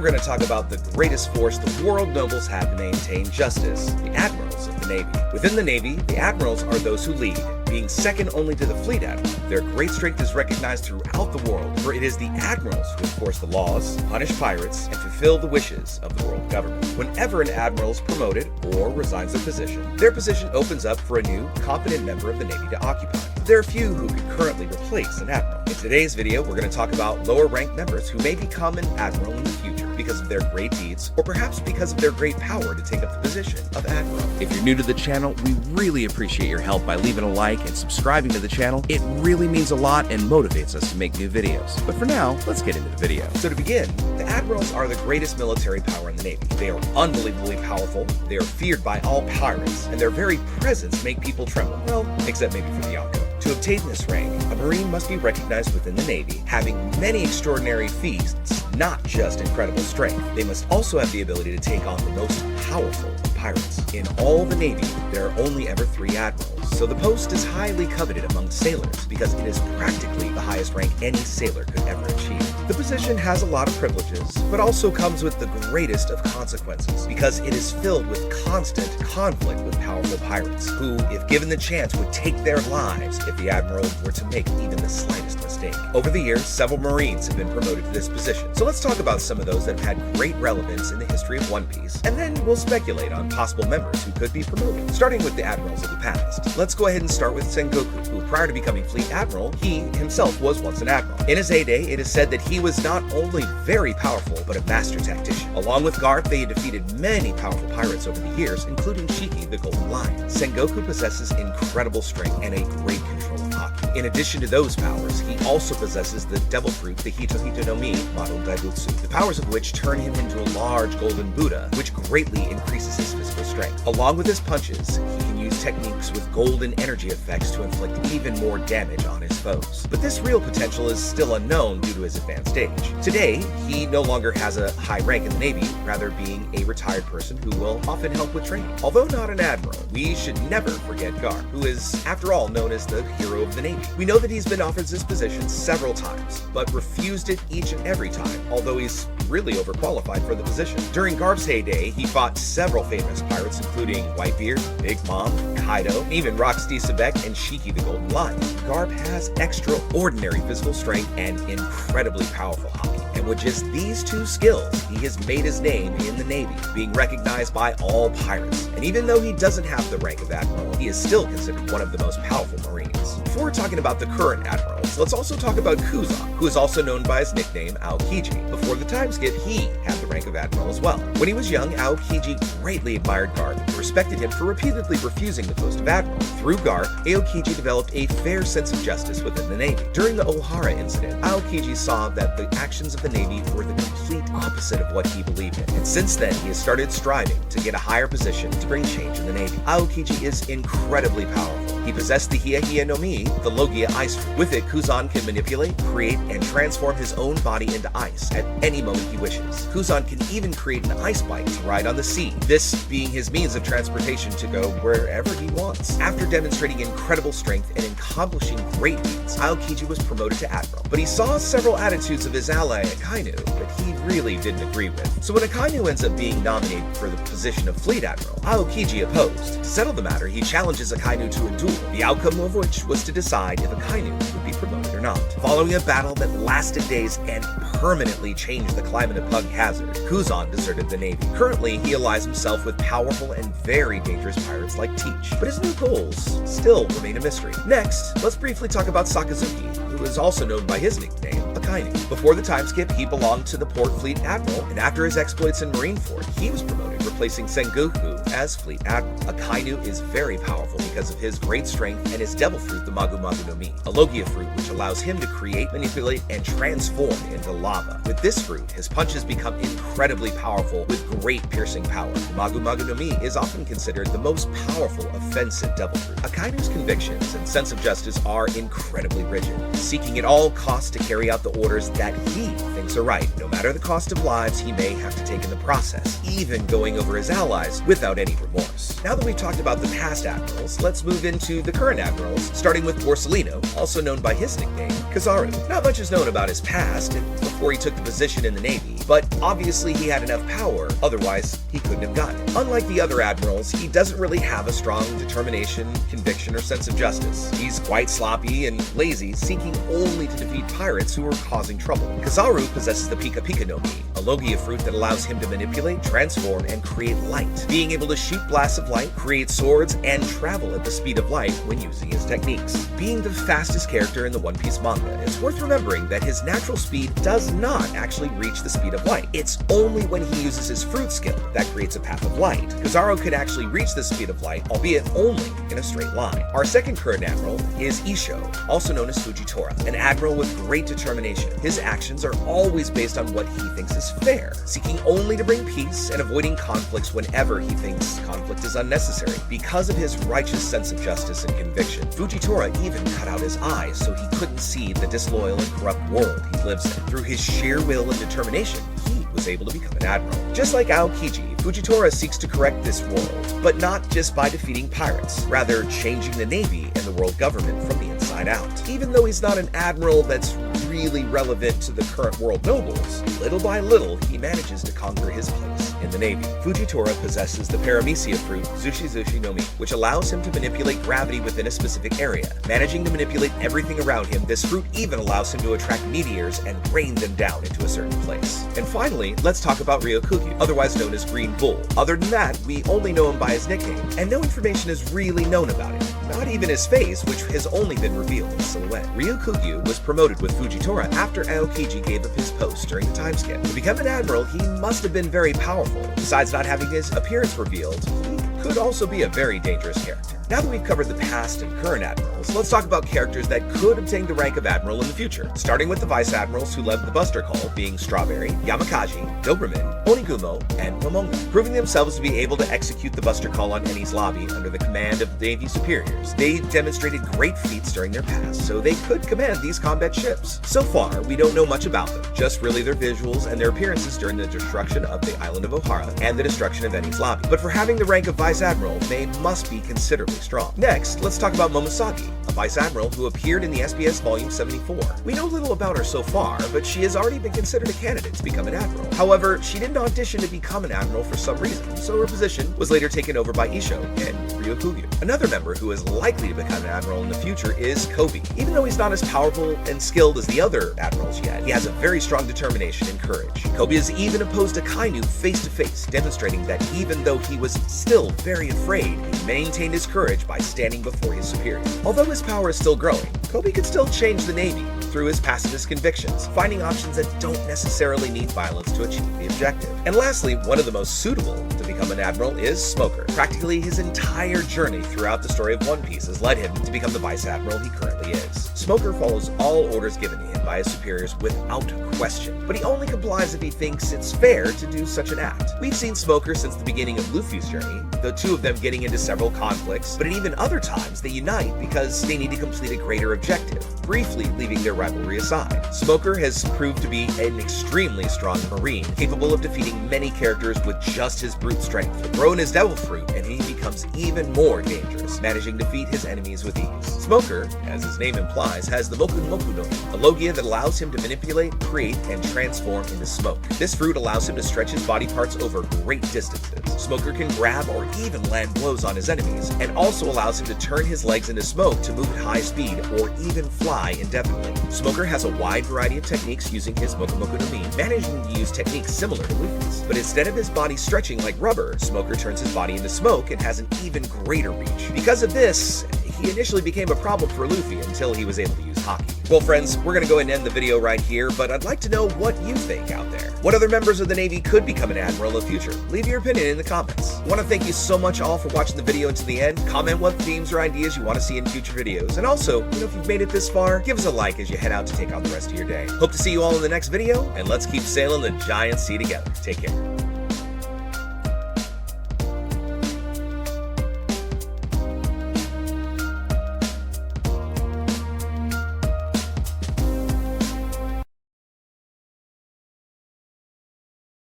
we're going to talk about the greatest force the world nobles have to maintain justice, the Admirals of the Navy. Within the Navy, the Admirals are those who lead, being second only to the Fleet Admiral. Their great strength is recognized throughout the world, for it is the Admirals who enforce the laws, punish pirates, and fulfill the wishes of the world government. Whenever an Admiral is promoted or resigns their position opens up for a new, competent member of the Navy to occupy. There are few who could currently replace an Admiral. In today's video, we're going to talk about lower-ranked members who may become an Admiral in the future because of their great deeds, or perhaps because of their great power to take up the position of Admiral. If you're new to the channel, we really appreciate your help by leaving a like and subscribing to the channel. It really means a lot and motivates us to make new videos. But for now, let's get into the video. So to begin, the Admirals are the greatest military power in the Navy. They are unbelievably powerful, they are feared by all pirates, and their very presence make people tremble. Well, except maybe for the Yonko. To obtain this rank, a Marine must be recognized within the Navy, having many extraordinary feats, not just incredible strength. They must also have the ability to take on the most powerful of pirates. In all the Navy, there are only ever 3 Admirals, so the post is highly coveted among sailors because it is practically the highest rank any sailor could ever achieve. The position has a lot of privileges, but also comes with the greatest of consequences because it is filled with constant conflict with powerful pirates, who, if given the chance, would take their lives if the Admiral were to make even the slightest mistake. Over the years, several Marines have been promoted to this position, so let's talk about some of those that have had great relevance in the history of One Piece, and then we'll speculate on possible members who could be promoted. Starting with the Admirals of the past, let's go ahead and start with Sengoku, who prior to becoming Fleet Admiral, he himself was once an Admiral. In his heyday, it is said that he was not only very powerful, but a master tactician. Along with Garp, they had defeated many powerful pirates over the years, including Shiki the Golden Lion. Sengoku possesses incredible strength and a great control of Haki. In addition to those powers, he also possesses the Devil Fruit, the Hito Hito no Mi, Mado Daibutsu, the powers of which turn him into a large golden Buddha, which greatly increases his physical strength. Along with his punches, he can use techniques with golden energy effects to inflict even more damage on his foes. But this real potential is still unknown due to his advanced age. Today, he no longer has a high rank in the Navy, rather being a retired person who will often help with training. Although not an Admiral, we should never forget Garp, who is, after all, known as the hero of the Navy. We know that he's been offered this position several times, but refused it each and every time, although he's really overqualified for the position. During Garp's heyday, he fought several famous pirates, including Whitebeard, Big Mom, Kaido, even Rocksteady Sebek, and Shiki the Golden Lion. Garp has extraordinary physical strength and incredibly powerful Haki. And with just these 2 skills, he has made his name in the Navy, being recognized by all pirates. And even though he doesn't have the rank of Admiral, he is still considered one of the most powerful Marines. Before talking about the current Admirals, let's also talk about Kuzan, who is also known by his nickname Aokiji. Before the time skip, he had the rank of Admiral as well. When he was young, Aokiji greatly admired Garp and respected him for repeatedly refusing the post of Admiral. Through Garp, Aokiji developed a fair sense of justice within the Navy. During the Ohara incident, Aokiji saw that the actions of the Navy were the complete opposite of what he believed in. And since then, he has started striving to get a higher position to bring change in the Navy. Aokiji is incredibly powerful. He possessed the Hia Hia no Mi, the Logia ice fruit. With it, Kuzan can manipulate, create, and transform his own body into ice at any moment he wishes. Kuzan can even create an ice bike to ride on the sea, this being his means of transportation to go wherever he wants. After demonstrating incredible strength and accomplishing great feats, Aokiji was promoted to Admiral, but he saw several attitudes of his ally Akainu that he really didn't agree with. So when Akainu ends up being nominated for the position of Fleet Admiral, Aokiji opposed. To settle the matter, he challenges Akainu to a duel, the outcome of which was to decide if Akainu would be promoted or not. Following a battle that lasted days and permanently changed the climate of Pug Hazard, Kuzan deserted the Navy. Currently, he allies himself with powerful and very dangerous pirates like Teach, but his new goals still remain a mystery. Next, let's briefly talk about Sakazuki, who is also known by his nickname, Akainu. Before the time skip, he belonged to the Port Fleet Admiral, and after his exploits in Marineford, he was promoted, replacing Sengoku as Fleet Admiral. Akainu is very powerful because of his great strength and his devil fruit, the Magu Magu no Mi, a Logia fruit which allows him to create, manipulate, and transform into lava. With this fruit, his punches become incredibly powerful with great piercing power. The Magu Magu no Mi is often considered the most powerful offensive devil fruit. Akainu's convictions and sense of justice are incredibly rigid, seeking at all costs to carry out the orders that he thinks are right, no matter the cost of lives he may have to take in the process, even going running over his allies without any remorse. Now that we've talked about the past admirals, let's move into the current admirals, starting with Borsalino, also known by his nickname, Kizaru. Not much is known about his past and before he took the position in the Navy, but obviously he had enough power, otherwise he couldn't have gotten it. Unlike the other admirals, he doesn't really have a strong determination, conviction, or sense of justice. He's quite sloppy and lazy, seeking only to defeat pirates who are causing trouble. Kizaru possesses the Pika Pika no Mi, a Logia fruit that allows him to manipulate, transform, and create light. Being able to shoot blasts of light, create swords, and travel at the speed of light when using his techniques. Being the fastest character in the One Piece manga, it's worth remembering that his natural speed does not actually reach the speed of light. It's only when he uses his fruit skill that creates a path of light. Kizaru could actually reach the speed of light, albeit only in a straight line. Our second current admiral is Isho, also known as Fujitora, an admiral with great determination. His actions are always based on what he thinks is fair, seeking only to bring peace and avoiding conflicts whenever he thinks conflict is unnecessary. Because of his righteous sense of justice and conviction, Fujitora even cut out his eyes so he couldn't see the disloyal and corrupt world he lives in. Through his sheer will and determination, he was able to become an admiral. Just like Aokiji, Fujitora seeks to correct this world, but not just by defeating pirates, rather changing the Navy and the world government from the inside out. Even though he's not an admiral that's really relevant to the current world nobles, little by little he manages to conquer his place in the Navy. Fujitora possesses the Paramecia fruit, Zushi Zushi no Mi, which allows him to manipulate gravity within a specific area. Managing to manipulate everything around him, this fruit even allows him to attract meteors and rain them down into a certain place. And finally, let's talk about Ryokugyu, otherwise known as Green Bull. Other than that, we only know him by his nickname, and no information is really known about him. Not even his face, which has only been revealed in silhouette. Ryokugyu was promoted with Fujitora after Aokiji gave up his post during the time skip. To become an admiral, he must have been very powerful. Besides not having his appearance revealed, he could also be a very dangerous character. Now that we've covered the past and current admirals, let's talk about characters that could obtain the rank of admiral in the future, starting with the vice admirals who led the Buster Call, being Strawberry, Yamakaji, Doberman, Onigumo, and Momonga. Proving themselves to be able to execute the Buster Call on Enies Lobby under the command of Navy superiors, they demonstrated great feats during their past, so they could command these combat ships. So far, we don't know much about them, just really their visuals and their appearances during the destruction of the island of Ohara and the destruction of Enies Lobby. But for having the rank of vice admiral, they must be considerably strong. Next, let's talk about Momosagi, a vice admiral who appeared in the SBS Volume 74. We know little about her so far, but she has already been considered a candidate to become an admiral. However, she didn't audition to become an admiral for some reason, so her position was later taken over by Isho and Ryokugyu. Another member who is likely to become an admiral in the future is Kobe. Even though he's not as powerful and skilled as the other admirals yet, he has a very strong determination and courage. Kobe has even opposed Akainu face to face, demonstrating that even though he was still very afraid, he maintained his courage by standing before his superiors. Although his power is still growing, Kobe could still change the Navy through his pacifist convictions, finding options that don't necessarily need violence to achieve the objective. And lastly, one of the most suitable to become an admiral is Smoker. Practically his entire journey throughout the story of One Piece has led him to become the vice admiral he currently is. Smoker follows all orders given to him by his superiors without question, but he only complies if he thinks it's fair to do such an act. We've seen Smoker since the beginning of Luffy's journey, the two of them getting into several conflicts, but at even other times they unite because they need to complete a greater objective, briefly leaving their rivalry aside. Smoker has proved to be an extremely strong marine, capable of defeating many characters with just his brute strength. Throw in his devil fruit and he becomes even more dangerous, managing to defeat his enemies with ease. Smoker, as his name implies, has the Moku Moku no Mi, a Logia that allows him to manipulate, create, and transform into smoke. This fruit allows him to stretch his body parts over great distances. Smoker can grab or even land blows on his enemies, and also allows him to turn his legs into smoke to move at high speed or even fly indefinitely. Smoker has a wide variety of techniques using his Moku Moku no Mi, managing to use techniques similar to Luffy's. But instead of his body stretching like rubber, Smoker turns his body into smoke and has an even greater reach. Because of this, he initially became a problem for Luffy until he was able to use Haki. Well friends, we're going to go ahead and end the video right here, but I'd like to know what you think out there. What other members of the Navy could become an admiral in the future? Leave your opinion in the comments. I want to thank you so much all for watching the video until the end. Comment what themes or ideas you want to see in future videos. And also, if you've made it this far, give us a like as you head out to take on the rest of your day. Hope to see you all in the next video, and let's keep sailing the giant sea together. Take care.